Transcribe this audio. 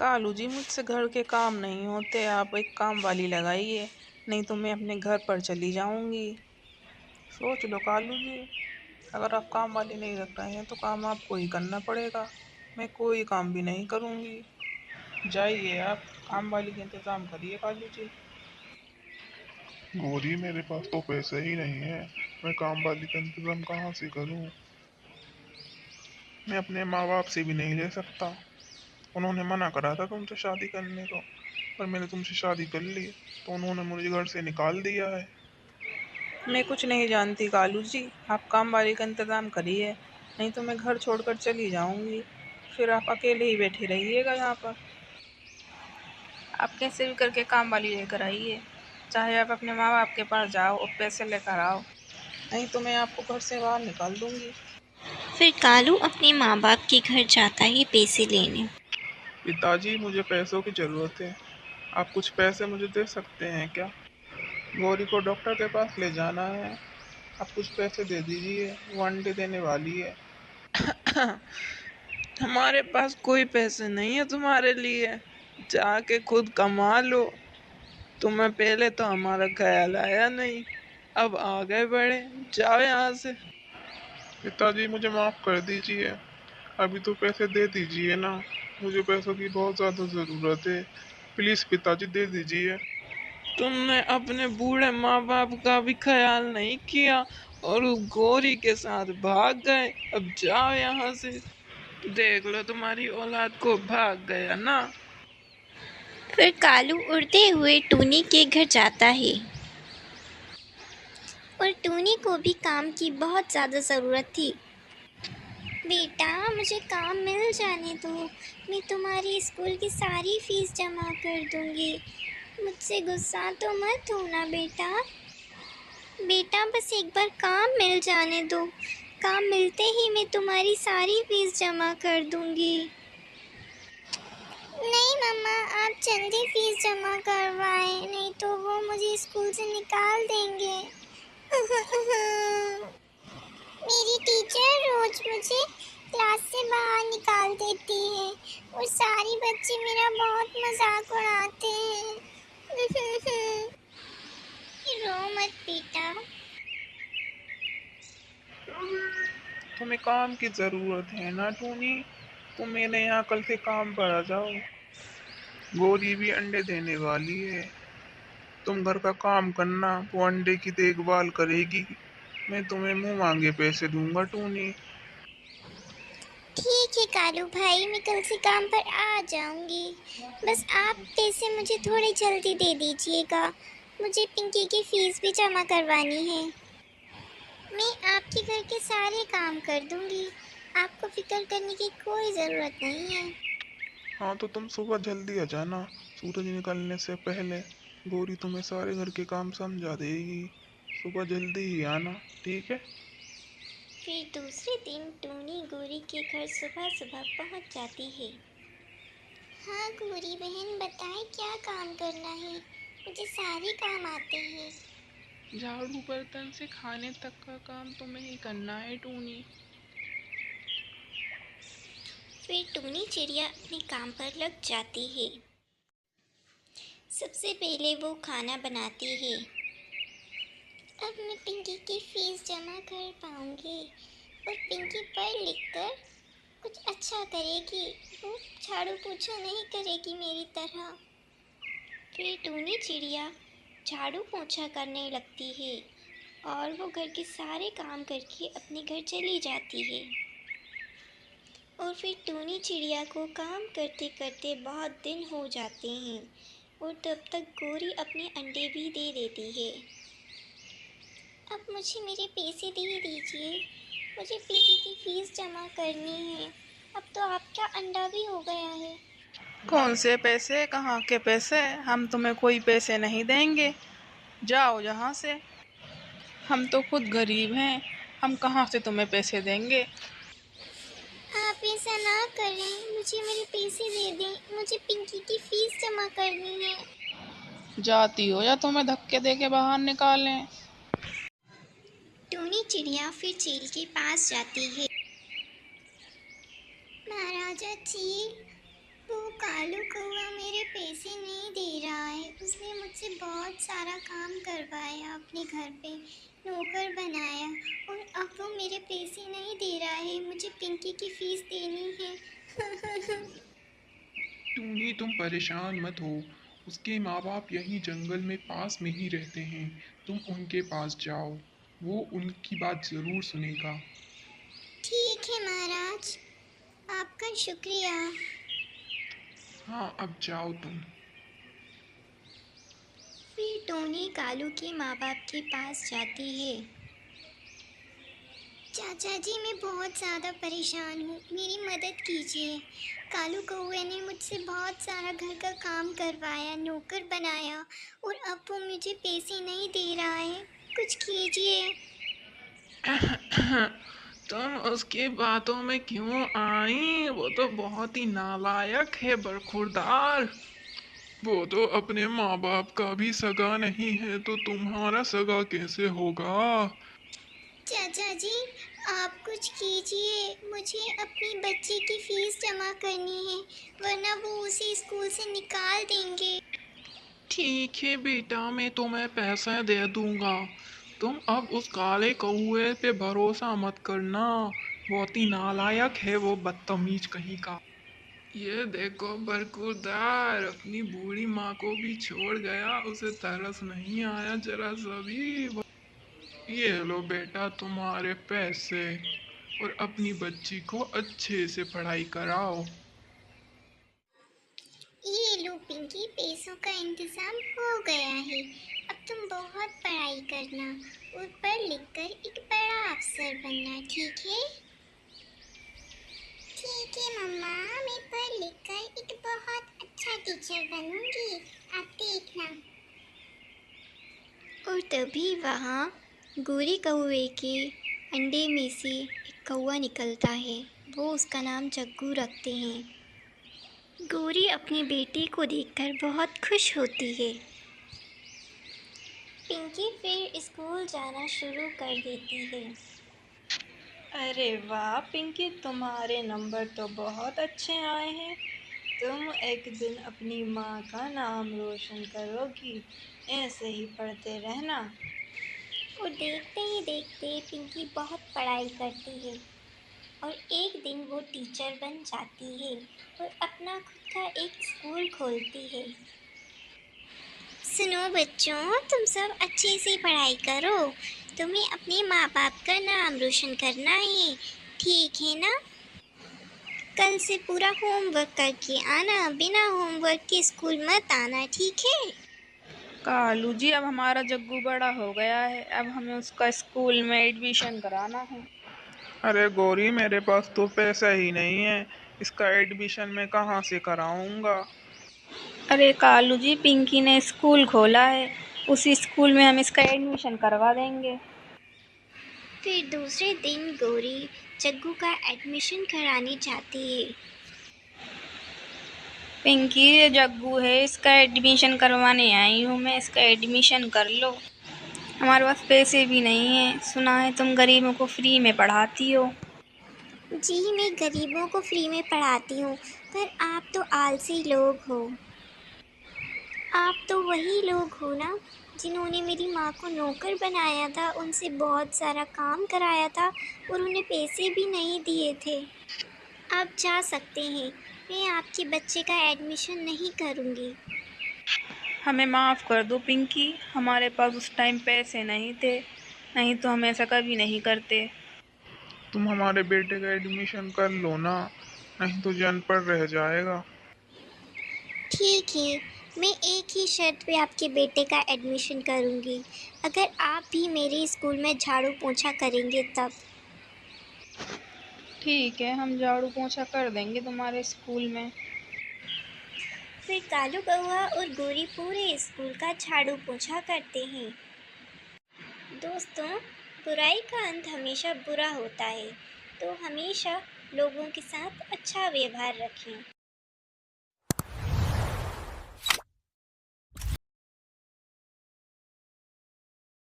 कालू जी, मुझसे घर के काम नहीं होते। आप एक काम वाली लगाइए, नहीं तो मैं अपने घर पर चली जाऊंगी। सोच लो कालू जी, अगर आप काम वाली नहीं रख रहे हैं तो काम आपको ही करना पड़ेगा। मैं कोई काम भी नहीं करूंगी। जाइए, आप काम वाली का इंतजाम करिए कालू जी। गौरी, मेरे पास तो पैसे ही नहीं है। मैं काम वाली का इंतजाम कहाँ से करूँ? मैं अपने माँ बाप से भी नहीं ले सकता। उन्होंने मना करा था तुमसे शादी करने को, पर मैंने तुमसे शादी कर ली तो उन्होंने मुझे घर से निकाल दिया है। मैं कुछ नहीं जानती कालू जी, आप काम वाली का इंतजाम करिए, नहीं तो मैं घर छोड़कर चली जाऊंगी। फिर आप अकेले ही बैठी रहिएगा यहाँ पर। आप कैसे भी करके काम वाली लेकर आइए, चाहे आप अपने माँ बाप के पास जाओ और पैसे लेकर आओ, नहीं तो मैं आपको घर से बाहर निकाल दूंगी। फिर कालू अपने माँ बाप के घर जाता है पैसे लेने। पिताजी, मुझे पैसों की जरूरत है। आप कुछ पैसे मुझे दे सकते हैं क्या? गौरी को डॉक्टर के पास ले जाना है। आप कुछ पैसे दे दीजिए, वो अंडे देने वाली है। हमारे पास कोई पैसे नहीं है तुम्हारे लिए, जाके खुद कमा लो। तुम्हें पहले तो हमारा ख्याल आया नहीं, अब आ गए बड़े। जाओ यहाँ से। पिताजी, मुझे माफ कर दीजिए। अभी तो पैसे दे दीजिए ना। मुझे पैसों की बहुत ज्यादा जरूरत है। प्लीज पिताजी, दे दीजिए। तुमने अपने बूढ़े माँ बाप का भी ख्याल नहीं किया और उस गोरी के साथ भाग गए। अब जाओ यहाँ से। देख लो, तुम्हारी औलाद को भाग गया ना। फिर कालू उड़ते हुए टूनी के घर जाता है और टूनी को भी काम की बहुत ज़्यादा ज़रूरत थी। बेटा, मुझे काम मिल जाने दो, मैं तुम्हारी स्कूल की सारी फीस जमा कर दूंगी। मुझसे गुस्सा तो मत होना बेटा। बेटा, बस एक बार काम मिल जाने दो, काम मिलते ही मैं तुम्हारी सारी फीस जमा कर दूंगी। नहीं मम्मा, आप जल्दी फीस जमा करवाएं, नहीं तो वो मुझे स्कूल से निकाल देंगे। मेरी टीचर रोज मुझे क्लास से बाहर निकाल देती है और सारी बच्चे मेरा बहुत मजाक उड़ाते हैं। रो मत बेटा। तुम्हें काम की जरूरत है ना टूनी? तुम मेरे यहाँ कल से काम पर आ जाओ। गौरी भी अंडे देने वाली है। तुम घर का काम करना, वो अंडे की देखभाल करेगी। मैं तुम्हें मुंह मांगे पैसे दूंगा टूनी। ठीक है कालू भाई, मैं कल से काम पर आ जाऊंगी। बस आप पैसे मुझे थोड़ी जल्दी दे दीजिएगा, मुझे पिंकी की फीस भी जमा करवानी है। मैं आपके घर के सारे काम कर दूंगी, आपको फिक्र करने की कोई ज़रूरत नहीं है। हाँ, तो तुम सुबह जल्दी आ जाना, सूरज निकलने से पहले। गौरी तुम्हें सारे घर के काम समझा देगी। सुबह जल्दी ही आना, ठीक है? फिर दूसरे दिन टूनी गौरी के घर सुबह सुबह पहुंच जाती है। हाँ गौरी बहन, बताएं क्या काम करना है, मुझे सारे काम आते हैं। झाड़ू बर्तन से खाने तक का काम तुम्हें ही करना है टूनी। फिर टूनी चिड़िया अपने काम पर लग जाती है। सबसे पहले वो खाना बनाती है। अब मैं पिंकी की फीस जमा कर पाऊंगी और पिंकी पढ़ लिख कर कुछ अच्छा करेगी, वो झाड़ू पोछा नहीं करेगी मेरी तरह। फिर टूनी चिड़िया झाड़ू पोछा करने लगती है और वो घर के सारे काम करके अपने घर चली जाती है। और फिर टूनी चिड़िया को काम करते करते बहुत दिन हो जाते हैं और तब तक गौरी अपने अंडे भी दे देती है। अब मुझे मेरे पैसे दे दीजिए, मुझे पिंकी की फीस जमा करनी है। अब तो आपका अंडा भी हो गया है। कौन से पैसे? कहाँ के पैसे? हम तुम्हें कोई पैसे नहीं देंगे। जाओ यहाँ से। हम तो खुद गरीब हैं, हम कहाँ से तुम्हें पैसे देंगे। आप ऐसा ना करें, मुझे मेरे पैसे दे दें, मुझे पिंकी की फीस जमा करनी है। जाती हो या तुम्हें धक्के दे के बाहर निकालें? टूनी चिड़िया फिर चील के पास जाती है। महाराजा चील, वो कालू बहुत सारा काम करवाया, अपने घर पे नौकर बनाया, और अब वो मेरे पैसे नहीं दे रहा है। मुझे पिंकी की फीस देनी है। टूनी, तुम परेशान मत हो। उसके माँ बाप यहीं जंगल में पास में ही रहते हैं। तुम उनके पास जाओ, वो उनकी बात जरूर सुनेगा। ठीक है महाराज, आपका शुक्रिया। हाँ, अब जाओ तुम। फिर टोनी कालू के माँ बाप के पास जाती है। चाचा जी, मैं बहुत ज़्यादा परेशान हूँ, मेरी मदद कीजिए। कालू कौवे ने मुझसे बहुत सारा घर का काम करवाया, नौकर बनाया, और अब वो मुझे पैसे नहीं दे रहा है। कुछ कीजिए। तुम उसकी बातों में क्यों आई? वो तो बहुत ही नालायक है, बरखुरदार। वो तो अपने माँ बाप का भी सगा नहीं है, तो तुम्हारा सगा कैसे होगा? चाचा जी, आप कुछ कीजिए, मुझे अपनी बच्ची की फीस जमा करनी है, वरना वो उसे स्कूल से निकाल देंगे। ठीक है बेटा, मैं तुम्हें पैसे दे दूंगा। तुम अब उस काले कौए पे भरोसा मत करना। बहुत ही नालायक है वो, बदतमीज कहीं का। ये देखो बरकूदार, अपनी बूढ़ी माँ को भी छोड़ गया, उसे तरस नहीं आया जरा सा भी। ये लो बेटा तुम्हारे पैसे, और अपनी बच्ची को अच्छे से पढ़ाई कराओ। ये लो पिंकी, पैसों का इंतजाम हो गया है। अब तुम बहुत पढ़ाई करना और पढ़ लिख कर एक बड़ा अफसर बनना, ठीक है? ठीक है मम्मा, मैं पढ़ लिख कर एक बहुत अच्छा टीचर बनूंगी, आप देखना। और तभी वहाँ गोरी कौवे के अंडे में से एक कौवा निकलता है। वो उसका नाम जग्गू रखते हैं। गोरी अपनी बेटी को देखकर बहुत खुश होती है। पिंकी फिर स्कूल जाना शुरू कर देती है। अरे वाह पिंकी, तुम्हारे नंबर तो बहुत अच्छे आए हैं। तुम एक दिन अपनी माँ का नाम रोशन करोगी। ऐसे ही पढ़ते रहना। और देखते ही देखते पिंकी बहुत पढ़ाई करती है, और एक दिन वो टीचर बन जाती है और अपना खुद का एक स्कूल खोलती है। सुनो बच्चों, तुम सब अच्छे से पढ़ाई करो। तुम्हें अपने माँ बाप का नाम रोशन करना है, ठीक है ना? कल से पूरा होमवर्क करके आना, बिना होमवर्क के स्कूल मत आना, ठीक है? कालू जी, अब हमारा जग्गू बड़ा हो गया है, अब हमें उसका स्कूल में एडमिशन कराना है। अरे गौरी, मेरे पास तो पैसा ही नहीं है, इसका एडमिशन मैं कहाँ से कराऊंगा? अरे कालू जी, पिंकी ने स्कूल खोला है, उसी स्कूल में हम इसका एडमिशन करवा देंगे। फिर दूसरे दिन गौरी जग्गू का एडमिशन कराने जाती है। पिंकी, ये जग्गू है, इसका एडमिशन करवाने आई हूँ मैं, इसका एडमिशन कर लो। हमारे पास पैसे भी नहीं हैं, सुना है तुम गरीबों को फ्री में पढ़ाती हो। जी, मैं गरीबों को फ्री में पढ़ाती हूँ, पर आप तो आलसी लोग हो। आप तो वही लोग हो ना, जिन्होंने मेरी माँ को नौकर बनाया था, उनसे बहुत सारा काम कराया था और उन्हें पैसे भी नहीं दिए थे। आप जा सकते हैं, मैं आपके बच्चे का एडमिशन नहीं करूँगी। हमें माफ़ कर दो पिंकी, हमारे पास उस टाइम पैसे नहीं थे, नहीं तो हम ऐसा कभी नहीं करते। तुम हमारे बेटे का एडमिशन कर लो ना, नहीं तो जो अनपढ़ रह जाएगा। ठीक है, मैं एक ही शर्त पे आपके बेटे का एडमिशन करूँगी, अगर आप भी मेरे स्कूल में झाड़ू पोंछा करेंगे तब। ठीक है, हम झाड़ू पोछा कर देंगे तुम्हारे स्कूल में। फिर कालू कौआ और गोरी पूरे स्कूल का झाड़ू पोंछा करते हैं। दोस्तों, बुराई का अंत हमेशा बुरा होता है, तो हमेशा लोगों के साथ अच्छा व्यवहार रखें।